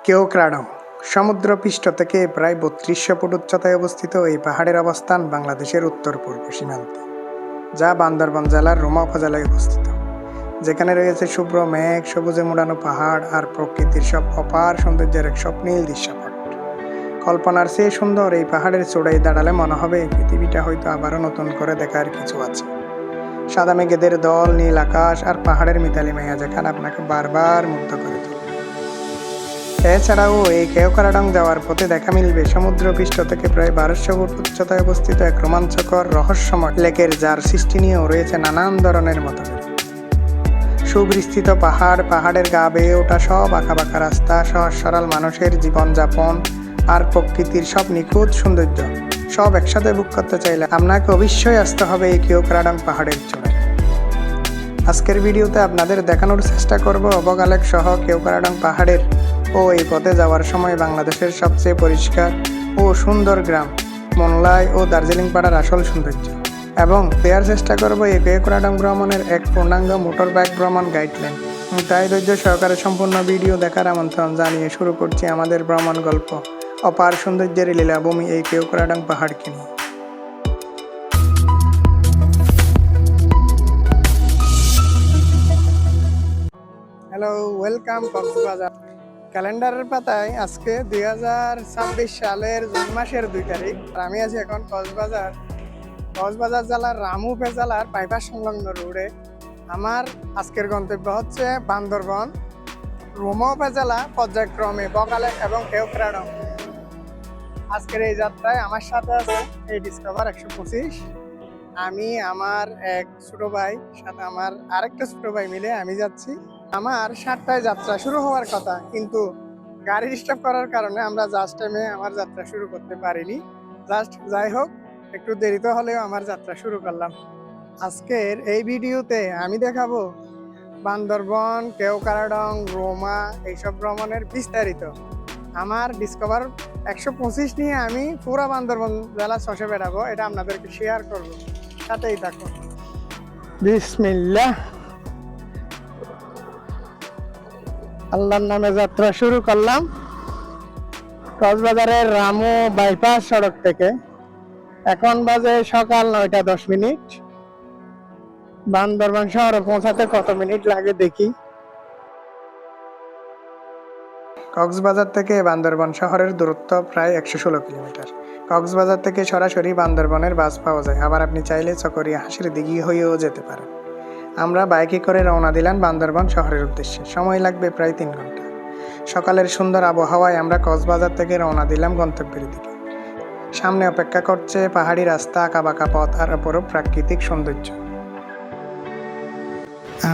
কেওক্রাডং সমুদ্রপৃষ্ঠ থেকে প্রায় ৩২০০ ফুট উচ্চতায় অবস্থিত এই পাহাড়ের অবস্থান বাংলাদেশের উত্তর-পূর্ব সীমান্তে, যা বান্দরবান জেলার রুমা উপজেলায় অবস্থিত, যেখানে রয়েছে শুভ্র মেঘ, সবুজে মোড়ানো পাহাড় আর প্রকৃতির সব অপার সৌন্দর্যের এক স্বপ্নীল দৃশ্যপট। কল্পনার চেয়ে সুন্দর এই পাহাড়ের চূড়ায় দাঁড়ালে মনে হবে পৃথিবীটা হয়তো আবারও নতুন করে দেখার কিছু আছে। সাদা মেঘেদের দল, নীল আকাশ আর পাহাড়ের মিতালি মায়া যেখানে আপনাকে বারবার মুগ্ধ করে তোলে। এছাড়াও এই কেওক্রাডং যাওয়ার পথে দেখা মিলবে সমুদ্রপৃষ্ঠ থেকে প্রায় ১২০০ ফুট উচ্চতায় অবস্থিত এক রোমাঞ্চকর রহস্যময় লেকের, যার সৃষ্টি নিয়েও রয়েছে নানান ধরনের মতভেদ। সুবিস্তৃত পাহাড়, পাহাড়ের গা বেয়ে ওঠা সব আঁকাবাঁকা রাস্তা, সহজ সরল মানুষের জীবনযাপন আর প্রকৃতির সব নিখুঁত সৌন্দর্য সব একসাথে বুক করতে চাইলে আপনাকে অবশ্যই আসতে হবে এই কেওক্রাডং পাহাড়ের চূড়ায়। আজকের ভিডিওতে আপনাদের দেখানোর চেষ্টা করব অবগালেক সহ কেওক্রাডং পাহাড়ের ও এই পথে যাওয়ার সময় বাংলাদেশের সবচেয়ে পরিষ্কার ও সুন্দর গ্রাম মোংলাই ও দার্জিলিং পাড়ার আসল সৌন্দর্য, এবং দেওয়ার চেষ্টা করব এই কেওক্রাডং ভ্রমণের এক পূর্ণাঙ্গ মোটর বাইক ভ্রমণ গাইডলাইন। তাই ধৈর্য সহকারে সম্পূর্ণ ভিডিও দেখার আমন্ত্রণ জানিয়ে শুরু করছি আমাদের ভ্রমণ গল্প অপার সৌন্দর্যের লীলাভূমি এই কেওক্রাডং পাহাড়কে নিয়ে। Hello, welcome Cox's Bazar. ক্যালেন্ডারের পাতায় আজকে 2026 সালের জুন মাসের 2 তারিখ। আর আমি আছি এখন কক্সবাজার জেলার রামু উপজেলার বাইপাস সংলগ্ন রোডে। আমার আজকের গন্তব্য হচ্ছে বান্দরবান রুমা উপজেলা, পর্যায়ক্রমে বগালেক এবং কেওক্রাডং। আজকের এই যাত্রায় আমার সাথে আছে এই ডিসকভার 125। আমি, আমার এক ছোট ভাই, সাথে আমার আরেকটা ছোট ভাই মিলে আমি যাচ্ছি। আমার 7টায় যাত্রা শুরু হওয়ার কথা, কিন্তু গাড়ি ডিস্টার্ব করার কারণে আমরা জাস্ট টাইমে আমার যাত্রা শুরু করতে পারিনি। যাই হোক, একটু দেরিতে হলেও আমার যাত্রা শুরু করলাম। আজকের এই ভিডিওতে আমি দেখাবো বান্দরবান, কেওক্রাডং, রোমা এইসব ভ্রমণের বিস্তারিত। আমার ডিসকভার 125 নিয়ে আমি পুরো বান্দরবান জেলা চষে বেড়াবো, এটা আপনাদেরকে শেয়ার করবো। সাথেই থাকুন। বিসমিল্লাহ, আল্লাহর নামে যাত্রা শুরু করলাম কক্সবাজারের রামু বাইপাস সড়ক থেকে। এখন বাজে সকাল 9:10। বান্দরবান শহরে পৌঁছাতে কত মিনিট লাগে দেখি। কক্সবাজার থেকে বান্দরবান শহরের দূরত্ব প্রায় 116 কিলোমিটার। কক্সবাজার থেকে সরাসরি বান্দরবানের বাস পাওয়া যায়, আবার আপনি চাইলে চকরিয়া হাসির দিঘি হয়েও যেতে পারেন। আমরা বাইকে করে রওনা দিলাম বান্দরবান শহরের উদ্দেশ্যে। সময় লাগবে প্রায় 3 ঘন্টা। সকালের সুন্দর আবহাওয়ায় আমরা কক্সবাজার থেকে রওনা দিলাম গন্তব্যের দিকে। সামনে অপেক্ষা করছে পাহাড়ি রাস্তা, আঁকাবাঁকা পথ আর অপরূপ প্রাকৃতিক সৌন্দর্য।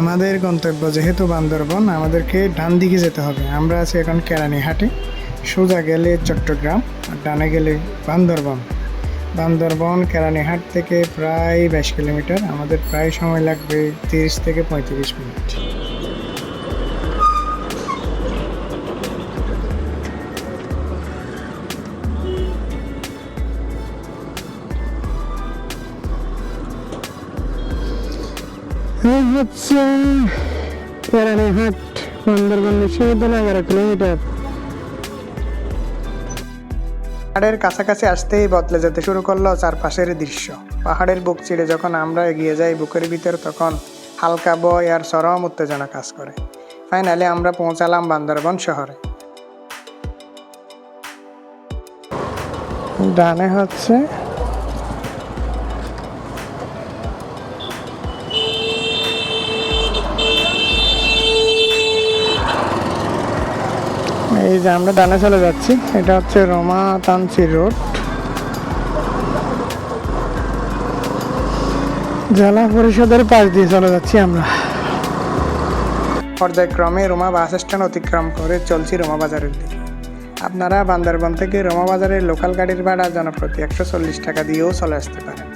আমাদের গন্তব্য যেহেতু বান্দরবান, আমাদেরকে ডান দিকে যেতে হবে। আমরা আছি এখন কেরানীহাটে। সোজা গেলে চট্টগ্রাম আর ডানে গেলে বান্দরবান কেরানীহাট থেকে প্রায় 22 কিলোমিটার। আমাদের প্রায় সময় লাগবে 30 থেকে 35 মিনিট। হচ্ছে কেরানীহাট বান্দরবান বিশ্ববিদ্যালয় 11 কিলোমিটার। পাহাড়ের কাছাকাছি আসতেই বদলে যেতে শুরু করলো চারপাশের দৃশ্য। পাহাড়ের বুক চিরে যখন আমরা এগিয়ে যাই, বুকের ভিতর তখন হালকা ভয় আর চরম উত্তেজনা কাজ করে। ফাইনালি আমরা পৌঁছালাম বান্দরবান শহরে। ডানে হচ্ছে এই যে আমরা ডানে চলে যাচ্ছি, এটা হচ্ছে রোমা তানসির রোড। জেলা পরিষদের পাশ দিয়ে চলে যাচ্ছি আমরা। পর্যায়ক্রমে রোমা বাস স্ট্যান্ড অতিক্রম করে চলছি রোমা বাজারের দিকে। আপনারা বান্দরবান থেকে রোমা বাজারের লোকাল গাড়ির ভাড়া জনপ্রতি 140 টাকা দিয়েও চলে আসতে পারেন।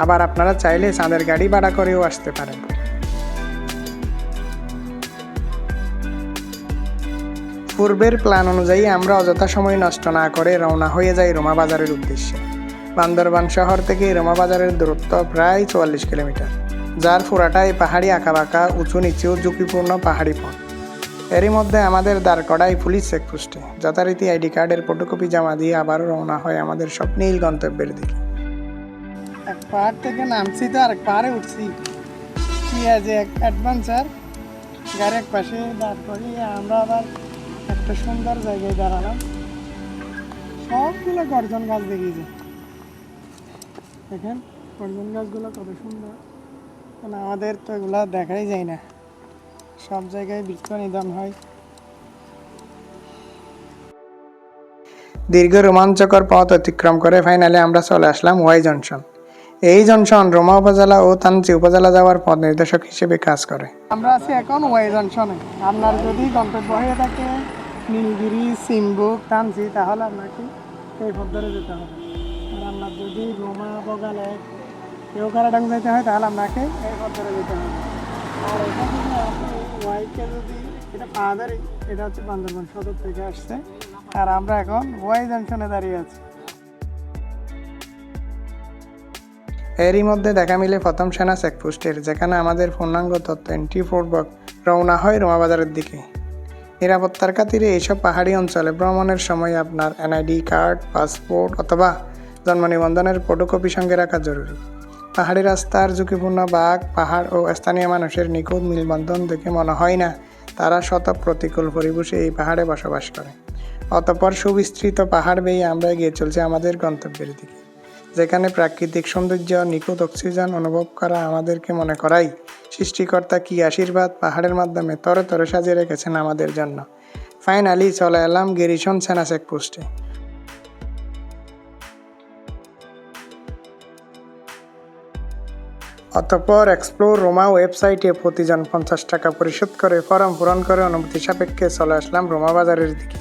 আবার আপনারা চাইলে চাঁদের গাড়ি ভাড়া করেও আসতে পারেন। পূর্বের প্ল্যান অনুযায়ী আমরা অযথা সময় নষ্ট না করে রওনা হয়ে যাই রোমা বাজারের উদ্দেশ্যে। বান্দরবান শহর থেকে রোমা বাজারের দূরত্ব প্রায় 44 কিলোমিটার, যার পুরাটাই পাহাড়ি, আঁকাবাঁকা, উঁচু নিচু, ঝুঁকিপূর্ণ পাহাড়ি পথ। এরই মধ্যে আমাদের দাঁড়কড়াই পুলিশ চেকপোস্টে যথারীতি আইডি কার্ডের ফটোকপি জমা দিয়ে আবারও রওনা হয় আমাদের স্বপ্নীল গন্তব্যের দিকে। এক পাহাড় থেকে নামছি তো আরেক পাহাড়ে উঠছি, কি আছে এক অ্যাডভেঞ্চার। গাড়ি এক পাশে দাঁড় করিয়ে আমরা আবার একটা সুন্দর জায়গায় দাঁড়ালাম। সবগুলো গর্জন গাছ দেখিয়েছে, দেখেন গর্জন গাছগুলো কত সুন্দর, কারণ আমাদের তো এগুলো দেখাই যায় না, সব জায়গায় বৃক্ষ নিধন হয়। দীর্ঘ রোমাঞ্চকর পথ অতিক্রম করে ফাইনালি আমরা চলে আসলাম ওয়াই জংশন। এই জংশন রোমা উপজেলা ও থানচি উপজেলা যাওয়ার পথ নির্দেশক হিসেবে কাজ করে। আমরা আছি এখন ওয়াই জংশনে। আপনার যদি গন্তব্য হয়ে থাকে নীলগিরি, সিম্বুক, থানচি, তাহলে আপনাকে এই পথ ধরে যেতে হবে। আর আপনার যদি রোমা, বগালেক, কেওক্রাডাং যেতে হয় তাহলে আপনাকে এই পথ ধরে যেতে হবে। আর এটা যদি আপনি ওয়াইকে যদি এটা পাহাড়েরই, এটা হচ্ছে বান্দরবান সদর থেকে আসছে, আর আমরা এখন ওয়াই জংশনে দাঁড়িয়ে আছি। এরই মধ্যে দেখা মিলে প্রথম সেনা চেকপোস্টের, যেখানে আমাদের পূর্ণাঙ্গ তথ্য এন্ট্রি পূর্বক রওনা হয় রোমা বাজারের দিকে। নিরাপত্তার খাতিরে এইসব পাহাড়ি অঞ্চলে ভ্রমণের সময় আপনার এনআইডি কার্ড, পাসপোর্ট অথবা জন্ম নিবন্ধনের ফটোকপি সঙ্গে রাখা জরুরি। পাহাড়ি রাস্তার ঝুঁকিপূর্ণ বাঘ, পাহাড় ও স্থানীয় মানুষের নিখুঁত মেলবন্ধন দেখে মনে হয় না তারা শত প্রতিকূল পরিবেশে এই পাহাড়ে বসবাস করে। অতঃপর সুবিস্তৃত পাহাড় বেয়ে আমরা এগিয়ে চলছি আমাদের গন্তব্যের দিকে, যেখানে প্রাকৃতিক সৌন্দর্য, নিখুঁত অক্সিজেন অনুভব করা আমাদেরকে মনে করাই সৃষ্টিকর্তা কি আশীর্বাদ পাহাড়ের মাধ্যমে তরে তরে সাজিয়ে রেখেছেন আমাদের জন্য। ফাইনালি চলে এলাম গিরিশন সেনা চেকপোস্টে। অতঃপর এক্সপ্লোর রোমা ওয়েবসাইটে প্রতিজন 50 টাকা পরিশোধ করে ফর্ম পূরণ করে অনুমতি সাপেক্ষে চলে আসলাম রোমা বাজারের দিকে।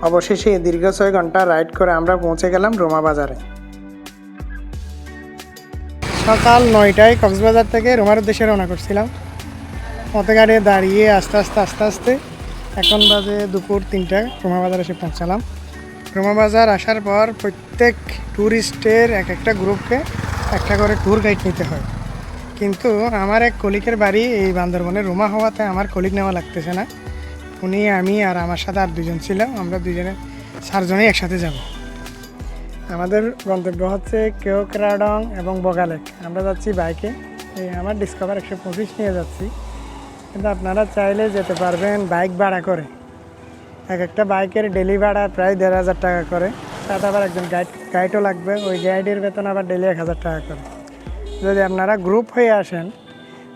অবশেষে দীর্ঘ 6 ঘন্টা রাইড করে আমরা পৌঁছে গেলাম রোমা বাজারে। সকাল 9টায় কক্সবাজার থেকে রোমার উদ্দেশ্যে রওনা করছিলাম। পথে গাড়ি দাঁড়িয়ে আস্তে আস্তে এখন বাজে দুপুর 3টা, রোমা বাজার এসে পৌঁছালাম। রোমা বাজার আসার পর প্রত্যেক ট্যুরিস্টের একটা গ্রুপকে একটা করে ট্যুর গাইড নিতে হয়, কিন্তু আমার এক কলিগের বাড়ি এই বান্দরবনের রোমা হওয়াতে আমার কলিগ নেওয়া লাগতেছে না। উনি, আমি আর আমার সাথে আর 2জন ছিল, আমরা 4জনেই একসাথে যাব। আমাদের গন্তব্য হচ্ছে কেওক্রাডং এবং বগালেক। আমরা যাচ্ছি বাইকে, এই আমার ডিসকভার 125 নিয়ে যাচ্ছি, কিন্তু আপনারা চাইলে যেতে পারবেন বাইক ভাড়া করে। একটা বাইকের ডেলি ভাড়া প্রায় 1500 টাকা করে, তাতে আবার একজন গাইডও লাগবে, ওই গাইডের বেতন আবার ডেলি 1000 টাকা করে। যদি আপনারা গ্রুপ হয়ে আসেন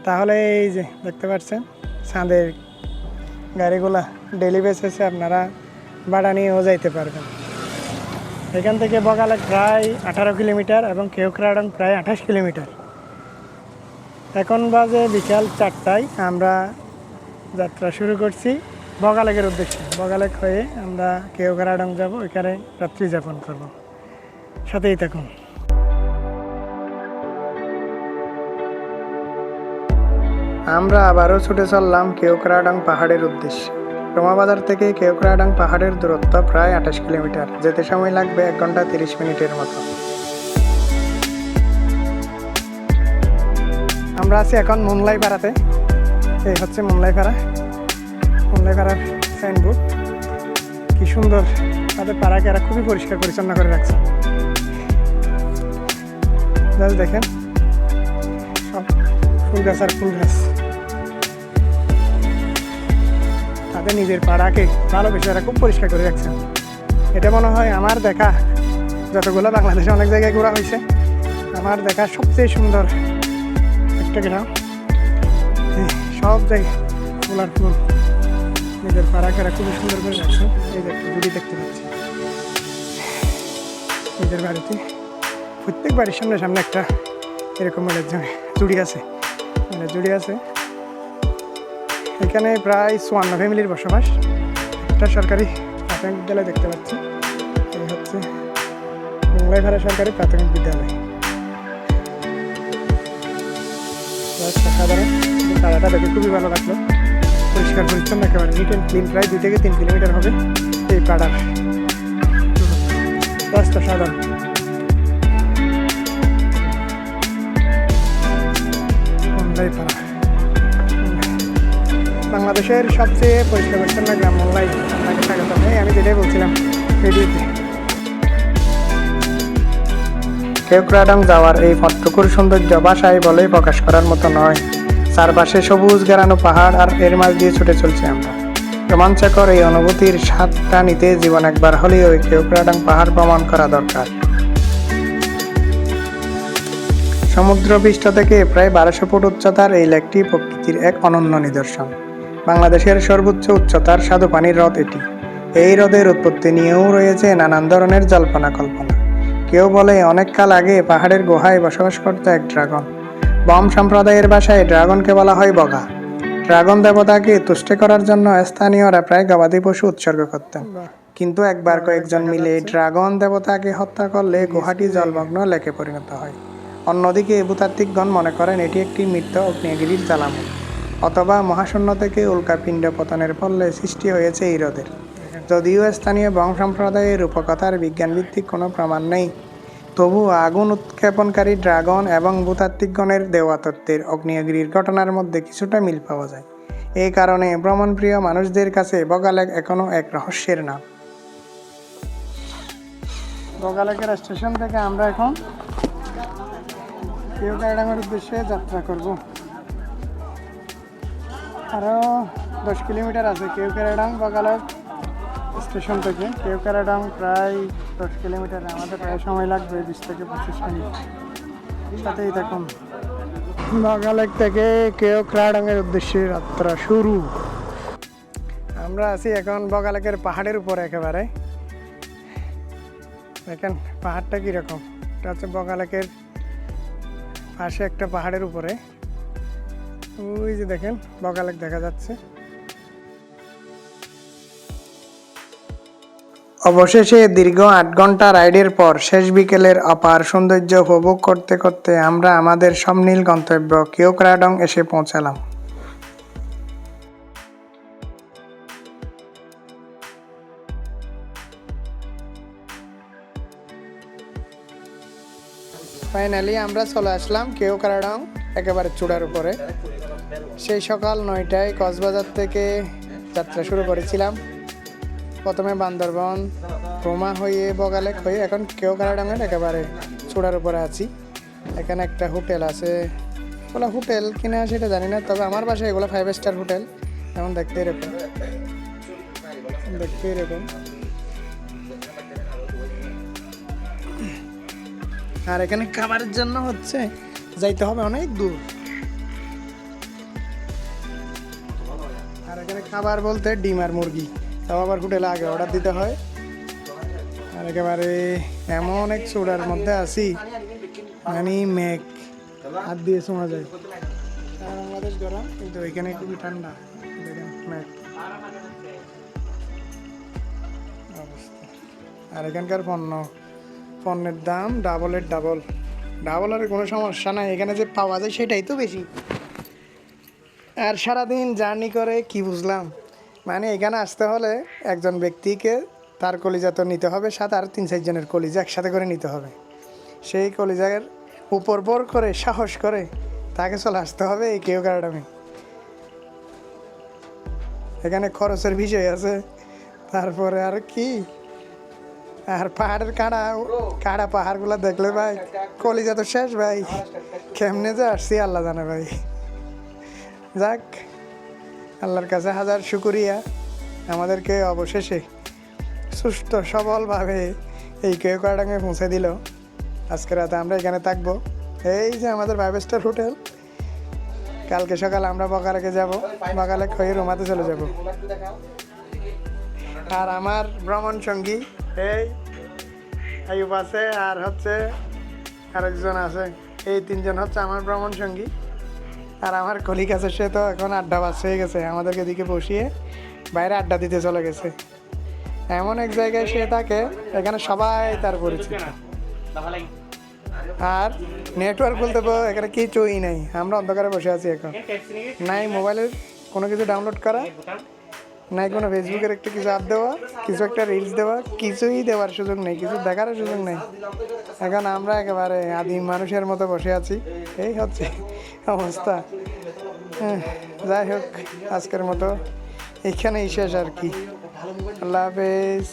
তাহলে এই যে দেখতে পাচ্ছেন ছাদের গাড়িগুলা ডেলি বেসিসে আপনারা ভাড়া নিয়েও যাইতে পারবেন। এখান থেকে বগালেক প্রায় 18 কিলোমিটার এবং কেওক্রাডং প্রায় 28 কিলোমিটার। এখন বাজে বিকাল 4টায়, আমরা যাত্রা শুরু করছি বগালেকের উদ্দেশ্যে। বগালেক হয়ে আমরা কেওক্রাডং যাব, ওইখানে রাত্রি যাপন করব। সাথেই থাকুন। আমরা আবারও ছুটে চললাম কেওক্রাডং পাহাড়ের উদ্দেশ্যে। রোমা বাজার থেকে কেওক্রাডং পাহাড়ের দূরত্ব প্রায় 28 কিলোমিটার, যেতে সময় লাগবে 1 ঘন্টা 30 মিনিটের মতো। আমরা আছি এখন মুনলাই পাড়াতে। এই হচ্ছে মুনলাই পাড়ার সাইনবোর্ড। কি সুন্দর, তাদের পাড়াকে এরা খুবই পরিষ্কার পরিচ্ছন্ন করে রাখছে। দেখেন সব ফুল গাছ আর ফুল গাছ, তাদের নিজের পাড়াকে ভালোবেসে এরা খুব পরিষ্কার করে রাখছেন। এটা মনে হয় আমার দেখা, যতগুলো বাংলাদেশে অনেক জায়গায় ঘোরা হয়েছে, আমার দেখা সবচেয়ে সুন্দর একটা গ্রাম। সব জায়গায় ফুল আর ফুল, নিজের পাড়াকে এরা খুবই সুন্দর করে রাখছে। এই যে একটা জুড়ি দেখতে পাচ্ছি নিজের বাড়িতে, প্রত্যেক বাড়ির সামনে একটা এরকম জুড়ি আছে, জুড়ি আছে। এখানে প্রায় 54 ফ্যামিলির বসবাস। একটা সরকারি প্রাথমিক বিদ্যালয় দেখতে পাচ্ছি, এই হচ্ছে মুম্বাই ভাড়া সরকারি প্রাথমিক বিদ্যালয়। সাধারণ পাড়াটা দেখে খুবই ভালো লাগলো, পরিষ্কার পরিচ্ছন্ন, একেবারে নিট অ্যান্ড ক্লিন। প্রায় 2 থেকে 3 কিলোমিটার হবে এই পাড়ার রাস্তা। সাধারণ মুম্বাই পাড়া বাংলাদেশের সবচেয়ে পরিষ্কার পরিচ্ছন্ন গ্রাম মোল্লাই আপনাকে স্বাগত। আমি যেটাই বলছিলাম ভিডিওতে, কেওক্রাডং যাওয়ার এই পথটুকুর সৌন্দর্য ভাষায় বলেই প্রকাশ করার মতো নয়। চারপাশে সবুজ ঘেরানো পাহাড়, আর এর মাঝ দিয়ে ছুটে চলছে আমরা। রোমাঞ্চকর এই অনুভূতির স্বাদটা নিতে জীবন একবার হলেও ওই কেওক্রাডং পাহাড় ভ্রমণ করা দরকার। সমুদ্রপৃষ্ঠ থেকে প্রায় 1200 ফুট উচ্চতার এই লেকটি প্রকৃতির এক অনন্য নিদর্শন। বাংলাদেশের সর্বোচ্চ উচ্চতার স্বাদুপানির হ্রদ এটি। এই হ্রদের উৎপত্তি নিয়েও রয়েছে নানান ধরনের জল্পনা কল্পনা। কেউ বলে অনেক কাল আগে পাহাড়ের গুহায় বসবাস করত এক ড্রাগন। বম সম্প্রদায়ের ভাষায় ড্রাগনকে বলা হয় বগা। ড্রাগন দেবতাকে তুষ্ট করার জন্য স্থানীয়রা প্রায় গবাদি পশু উৎসর্গ করতেন। কিন্তু একবার কয়েকজন মিলে ড্রাগন দেবতাকে হত্যা করলে গুহাটি জলমগ্ন লেকে পরিণত হয়। অন্যদিকে ভূতাত্ত্বিকগণ মনে করেন এটি একটি মৃত আগ্নেয়গিরির জ্বালামুখ, অথবা মহাশূন্য থেকে উল্কাপিণ্ড পতনের ফলে সৃষ্টি হয়েছে এই হ্রদের। যদিও স্থানীয় বং সম্প্রদায়ের রূপকথার বিজ্ঞানভিত্তিক কোনো প্রমাণ নেই, তবু আগুন উৎক্ষেপণকারী ড্রাগন এবং ভূতাত্ত্বিকগণের দেওয়া তত্ত্বের আগ্নেয়গিরির ঘটনার মধ্যে কিছুটা মিল পাওয়া যায়। এই কারণে ভ্রমণপ্রিয় মানুষদের কাছে বগা লেক এখনও এক রহস্যের নাম। বগা লেকের স্টেশন থেকে আমরা এখন কেওক্রাডংয়ের উদ্দেশ্যে যাত্রা করব। আরও 10 কিলোমিটার আছে কেওক্রাডং বগা লেক স্টেশন থেকে। কেওক্রাডং প্রায় 10 কিলোমিটার, আমাদের প্রায় সময় লাগবে 20 থেকে 25 মিনিট। সাথেই থাকুন। বগা লেক থেকে কেওক্রাডংয়ের উদ্দেশ্যে যাত্রা শুরু। আমরা আছি এখন বগা লেকের পাহাড়ের উপরে একেবারে। দেখেন পাহাড়টা কীরকম। এটা হচ্ছে বগা লেকের পাশে একটা পাহাড়ের উপরে। ওই যে দেখেন বগা লেক দেখা যাচ্ছে। অবশেষে দীর্ঘ 8 ঘন্টা রাইডের পর শেষ বিকেলের অপার সৌন্দর্য উপভোগ করতে করতে আমরা আমাদের স্বপ্নিল গন্তব্য কেওক্রাডং এসে পৌঁছালাম। ফাইনালি আমরা চলে আসলাম কেওক্রাডং একেবারে চূড়ার উপরে। সেই সকাল 9টায় কক্সবাজার থেকে যাত্রা শুরু করেছিলাম। প্রথমে বান্দরবন, রোমা হয়ে বগা লেক হয়ে এখন কেওক্রাডংয়ের একেবারে চূড়ার উপরে আছি। এখানে একটা হোটেল আছে, ওগুলো হোটেল কিনা সেটা জানি না, তবে আমার বাসায় এগুলো 5 স্টার হোটেল। এখন দেখতে এরকম আর এখানে খাবারের জন্য হচ্ছে যাইতে হবে অনেক দূর। আর এখানে খাবার বলতে ডিম আর মুরগি, তাও আবার হোটেলে আগে অর্ডার দিতে হয়। আর একেবারে এমন এক চূড়ার মধ্যে আছি, মানে মেঘ হাত দিয়ে শোনা যায়। বাংলাদেশ গরম, কিন্তু এখানে খুবই ঠান্ডা। দেখেন মেঘ অবস্থা। আর এখানকার পণ্যের দাম ডাবলের ডাবল আর কোনো সমস্যা নাই। এখানে যে পাওয়া যায় সেটাই তো বেশি। আর সারাদিন জার্নি করে কি বুঝলাম, মানে এখানে আসতে হলে একজন ব্যক্তিকে তার কলিজা তো নিতে হবে, সাথে আর 3-4 জনের কলিজা একসাথে করে নিতে হবে। সেই কলিজার উপর ভর করে সাহস করে তাকে চলে আসতে হবে এই কেওক্রাডংয়ে। এখানে খরচের বিষয় আছে, তারপরে আর কি। আর পাহাড়ের কাড়া পাহাড়গুলো দেখলে ভাই কলিজা তো শেষ ভাই। কেমনে যে আসছি আল্লাহ জানে ভাই। যাক, আল্লাহর কাছে হাজার শুকরিয়া, আমাদেরকে অবশেষে সুস্থ সবলভাবে এই কেওক্রাডংয়ে পৌঁছে দিল। আজকে রাতে আমরা এখানে থাকবো। এই যে আমাদের 5 স্টার হোটেল। কালকে সকাল আমরা বগা লেকে যাবো, বগা লেক হয়ে রোমাতে চলে যাব। আর আমার ভ্রমণ সঙ্গী এই আইয়ুব আছে, আর হচ্ছে আরেকজন আছে। এই 3 জন হচ্ছে আমার ভ্রমণ সঙ্গী। আর আমার কলিগ আছে, সে তো এখন আড্ডা বাস হয়ে গেছে, আমাদেরকে দিকে বসিয়ে বাইরে আড্ডা দিতে চলে গেছে। এমন এক জায়গায় সে থাকে, এখানে সবাই তার পরিচিত। আর নেটওয়ার্ক বলতে এখানে কিছুই নেই, আমরা অন্ধকারে বসে আছি এখন। নাই মোবাইলের কোনো কিছু ডাউনলোড করা, নাই কোনো ফেসবুকের একটা কিছু অ্যাপ দেওয়া, কিছু একটা রিলস দেওয়া, কিছুই দেওয়ার সুযোগ নেই, কিছু দেখার সুযোগ নেই। এখন আমরা একেবারে আদিম মানুষের মতো বসে আছি। এই হচ্ছে অবস্থা। যাই হোক আজকের মতো এখানেই শেষ আর কি। আল্লাহ হাফেজ।